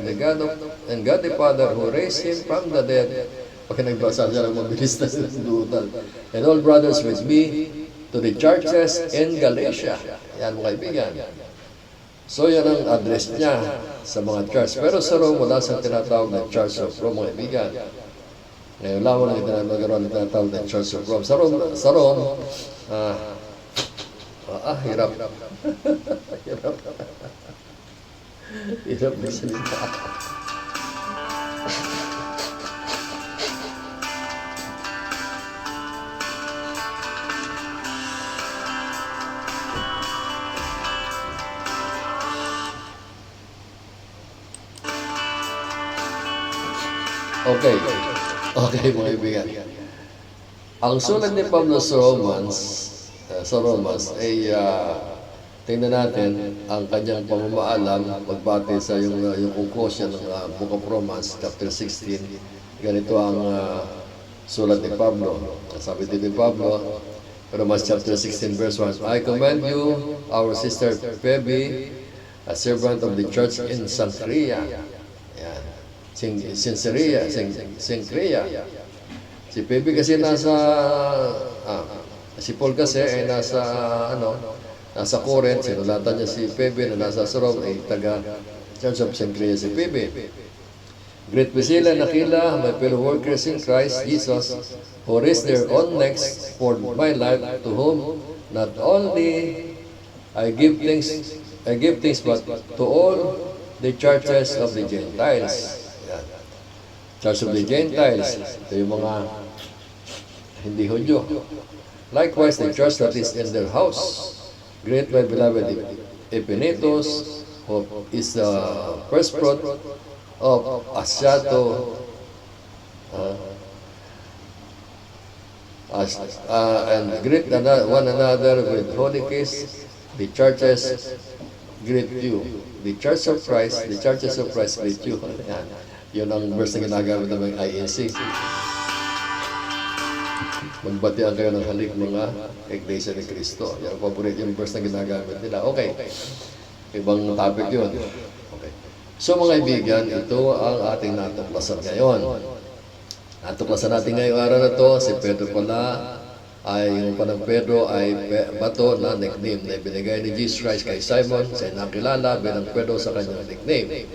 God the Father, who raised him from the dead. Pag nagbasa siya ng mabilis na sinudutan. And all brothers with me, to the churches in Galatia. Yan, mga kaibigan. So, yan ang address niya sa mga church. Pero sa Rome, wala siyang tinatawag na Church of Rome, mga kaibigan. Ngayon, lamang lang nagkaroon ng tinatawag na Church of Rome. Sa Rome, hirap. Hirap. Hirap na salita. Okay, mga kaibigan. Ang sulat ni Pablo sa Romans ay tingnan natin ang kanyang pamamaalam pagbati sa yung conclusion ng Book of Romans, chapter 16. Ganito ang sulat ni Pablo. Sabi din ni Pablo, Romans chapter 16, verse 1, I commend you, our sister Phoebe, a servant of the church in Cenchrea. Cenchrea. Si Phoebe kasi si Paul kasi ay nasa Corinth. Sinulatan niya si Phoebe na nasa Rome, ay taga Church of Cenchrea si Phoebe. Greet Priscilla and Aquila, my fellow workers in Christ Jesus, who risked their own necks for my life, to whom not only I give thanks, but to all the churches of the Gentiles. Church of the Gentiles, ito yung mga hindi Hudyo. Likewise, the church that is in their house. Greet my beloved Epinetus, who is the first fruit of Asiato, and greet one another with holy kiss. The churches greet you. The Church of Christ, the churches of Christ greet you. Yan. Yun ang verse na ginagamit ng INC. Magbatian kayo ng halik mga Iglesia ni Cristo. Yan ang paborito yung verse na ginagamit nila. Okay. Ibang topic yun. Okay. So mga kaibigan, ito ang ating natuklasan ngayon. Natuklasan natin ngayong araw na to, si Pedro pala ay yung panang Pedro ay bato na nickname na ibinigay ni Jesus Christ kay Simon sa nakilala bilang Pedro sa kanyang nickname.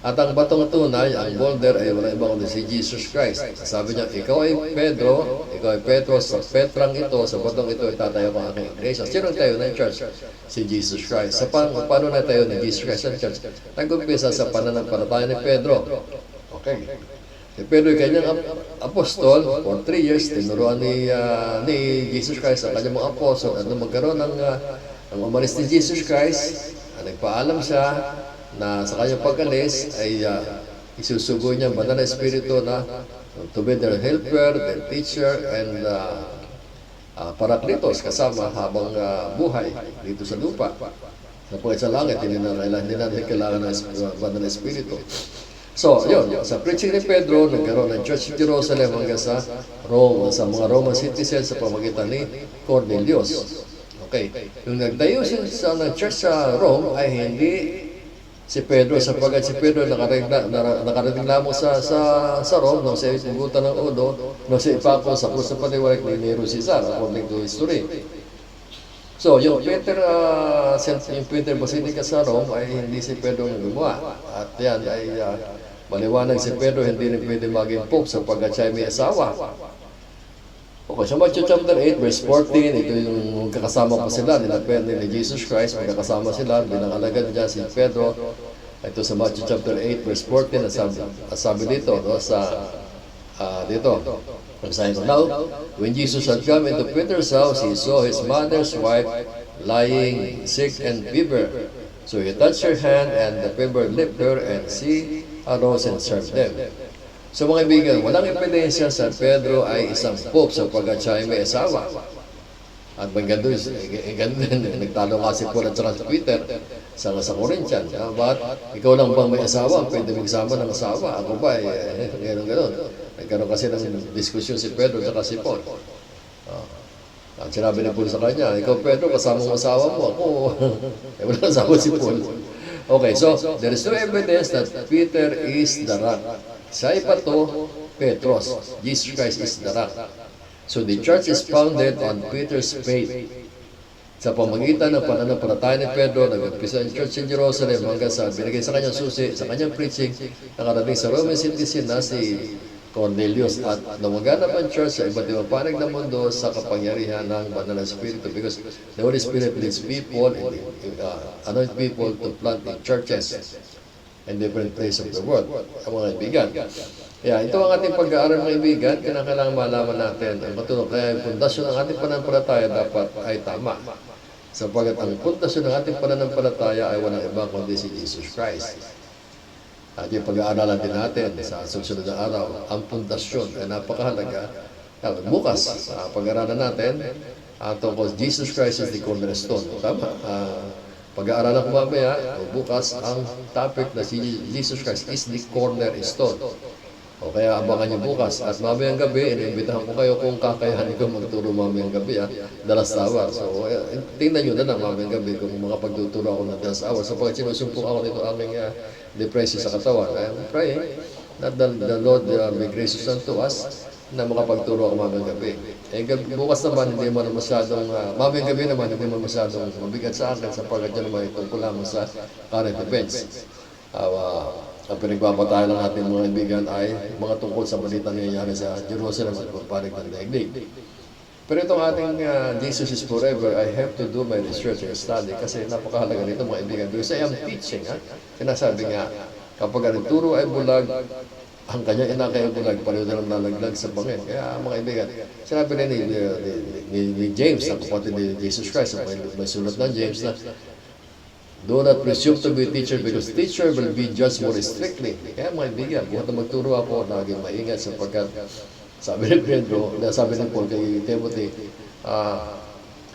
At ang batong tunay, ang boulder ay wala ibang kundi si Jesus Christ. Sabi niya, ikaw ay Pedro, ikaw ay Petro, sa Petrang ito, sa batong ito, itatayo ko ang aking iglesia. Sino tayo ng church? Si Jesus Christ. Paano na tayo ng Jesus Christ ng church? Nag-umpisa sa pananampalataya ni Pedro. Okay. Si Pedro ay kanyang apostol for 3 years, tinuruan ni Jesus Christ ang kanyang mga apostol. At nung magkaroon ng umalis ni Jesus Christ, nagpaalam siya na sa kanyang pag-alis ay isusugo niya ang banal na espiritu na to be their helper, their teacher, and parakletos kasama habang buhay dito sa lupa. Sapagkat sa langit, hindi na kailangan ng banal na espiritu. So, yun, sa preaching ni Pedro, nagkaroon ng church in Jerusalem hanggang sa Rome, sa mga Roman citizens sa pamagitan ni Cornelius. Okay. Yung nagtayo siya sa church sa Rome ay hindi si Pedro, sapagkat si Pedro nakarating lamang sa Rome nung siya ipugutan ng ulo, nung siya ipako sa krus ng paniwalik ni Nero Caesar, according to history. So, yung Peter Basilica sa Rome ay hindi si Pedro yung gumawa. At yan ay maliwanag si Pedro, hindi rin pwede maging pope sapagkat siya may asawa. Okay, sa Matthew chapter 8, verse 14, ito yung kakasama pa sila, nila ni Jesus Christ, magkakasama sila, bilang alagad niya si Pedro. Ito sa Matthew chapter 8, verse 14, sabi dito, no, dito. Sabi ko, now, when Jesus had come into Peter's house, he saw his mother's wife lying sick and fever. So he touched her hand, and the fever left her, and she arose and served them. So mga kaibigan, walang ebidensya sa Pedro ay isang pope sapagkat siya ay may asawa. At maganda nagtalo nga si Paul at saka si Peter sa Corinthian. Bakit ikaw lang bang may asawa? Pwede magsama ng asawa. Ako ba? Gano'n. Nagkaroon kasi ng diskusyon si Pedro at saka si Paul. At sinabi ni Paul sa kanya, ikaw Pedro, kasama mo asawa mo. Ako, wala asawa si Paul. Okay, so there is no evidence that Peter is the rock. Siya ay bato, Petros. Jesus Christ is the rock. So the church is founded on Peter's faith. Sa pamagitan ng pananampalataya ni Pedro, nag-umpisa ang church in Jerusalem hanggang sa binigay sa kanyang susi, sa kanyang preaching, nakarating sa Roman citizen na si Cornelius. At nawaganap ang church sa iba't ibang panig ng mundo sa kapangyarihan ng banal na Espiritu because the Holy Spirit leads people, anoint people to plant in churches in different places of the world. Ang mga kaibigan. Ito ang ating pag-aaral mga kaibigan, kailangan malaman natin ang matulog. Kaya yung pundasyon ng ating pananampalataya dapat ay tama. Sapagkat ang pundasyon ng ating pananampalataya ay walang iba kundi si Jesus Christ. At yung pag-aaralan din natin sa susunod na araw, ang pundasyon ay napakahalaga. Bukas, pag-aaralan natin, tungkol Jesus Christ is the cornerstone. Tama. Pag-aaralan ko mamaya, bukas, ang topic na si Jesus Christ is the cornerstone. O kaya abangan niyo bukas. At mamayang gabi, inimbitahan ko kayo kung kakayahan ko magturo mamayang gabi, dalas hour. So, tingnan niyo na lang mamayang gabi kung makapagtuturo ako ng dalas hour. So, pag sinusumpong ako nito aming depression sa katawan, I am praying that the Lord be gracious unto us na makapagturo ako mamayang gabi. Bukas naman, hindi naman masyadong, mamayang gabi naman, hindi naman masyadong mabigat sa akin sapagkat yan naman itungkol lamang sa current events. Ang pinagbabatayan ng ating mga kaibigan ay mga tungkol sa balita nangyayari sa Jerusalem at pagpapalig ng daigdig. Pero itong ating Jesus is forever, I have to do my research and study kasi napakahalaga nito mga kaibigan. Because I am teaching, Sinasabi nga, kapag ang turo ay bulag, ang kanyang inakay ay bulag, pareho na lang nalaglag sa bangin. Kaya mga kaibigan, sinabi rin ni James, ang kapatid ni Jesus Christ, may sulat ng James na Do not presume to be teacher because teacher will be judged more strictly. Kaya mga kaibigan, buhat na magturo ako, naging maingat sapagkat sabi ni Pedro, sabi ni Paul kay Timothy,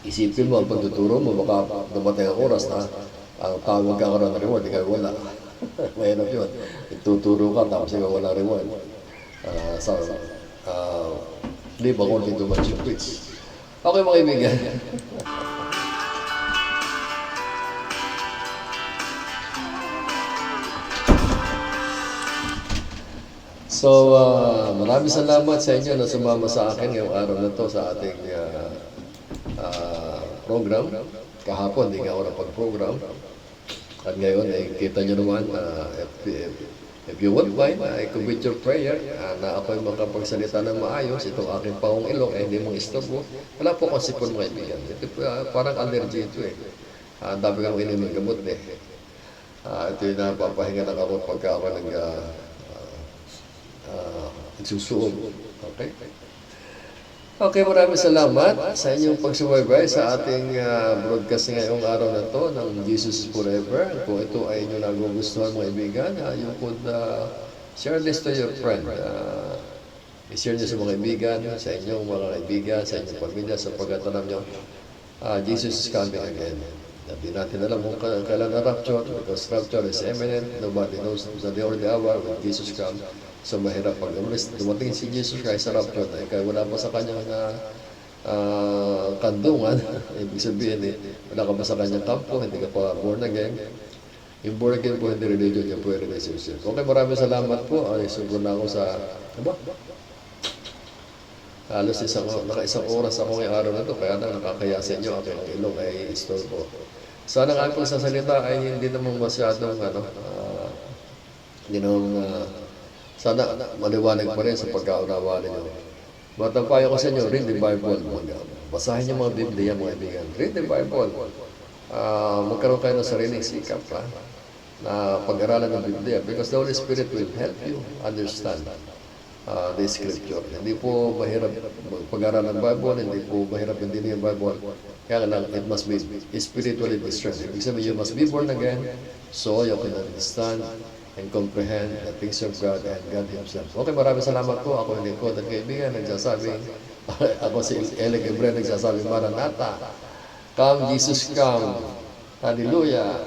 isipin mo ang pagtuturo mo, baka dumating ang oras na ang tawag ka karoon ng reward, ikaw wala. Mahirap yun. Ituturo ka, tapos ikaw wala reward. Leave according to what you preach. Okay mga kaibigan. So, maraming salamat sa inyo na sumama sa akin ngayong araw na to sa ating program. Kahapon, hindi nga ako napag-program. At ngayon, kita nyo naman, if you won't mind, I commit your prayer na ako'y makapagsalita ng maayos. Itong aking paong ilong ay hindi mong istorbo. Wala po kasi po mga kaibigan. Parang allergy ito eh. Ang dami kang inim ng gamot eh. Ito yung napapahinga ng ako pagka ako nagsusuog. Okay? Okay, maraming salamat sa inyong pagsubaybay sa ating broadcast ngayong araw na to ng Jesus is Forever. Kung ito ay inyong nagugustuhan mga kaibigan, you could share this to your friend. I-share nyo sa mga kaibigan, sa inyong mga kaibigan, sa inyong pamilya, sapagkat alam nyo, Jesus is coming again. Hindi natin alam kung kailan na rapture, because rapture is imminent. Nobody knows the day or the hour when Jesus comes. So mahirap pag dumating si Jesus Christ sa rapture na kaya wala pa sa kanyang kandungan. Ibig sabihin, wala ka pa sa kanyang kampo, hindi ka pa born again. Yung born again po, hindi religion niya po, relationship. Okay, maraming salamat po. Siguro na ako sa, halos isang oras ako ngayong araw na ito, kaya na nakakaya sa inyo, aking ilong ay istorbo. Sana nga po sa salita ay hindi naman masyadong, sana maliwanag pa rin sa pagkaunawa ninyo. Matampayo ko sa inyo, read the Bible. Basahin niyo mga Biblia, mga kaibigan. Read the Bible. Magkaroon kayo ng sariling sikap na pag-aralan ng Biblia because the Holy Spirit will help you understand the Scripture. Hindi po mahirap pag-aralan ng Bible, hindi po mahirap hindi yung Bible. Kaya lang, it must be spiritually discerned. Ibig sabihin, you must be born again so you can understand and comprehend the things of God and God Himself. Okay, maraming salamat po. Ako yung lingkod at kaibigan, nagsasabing, ako si Eli Gabriel, nagsasabing, Maranatha, come Jesus come. Hallelujah.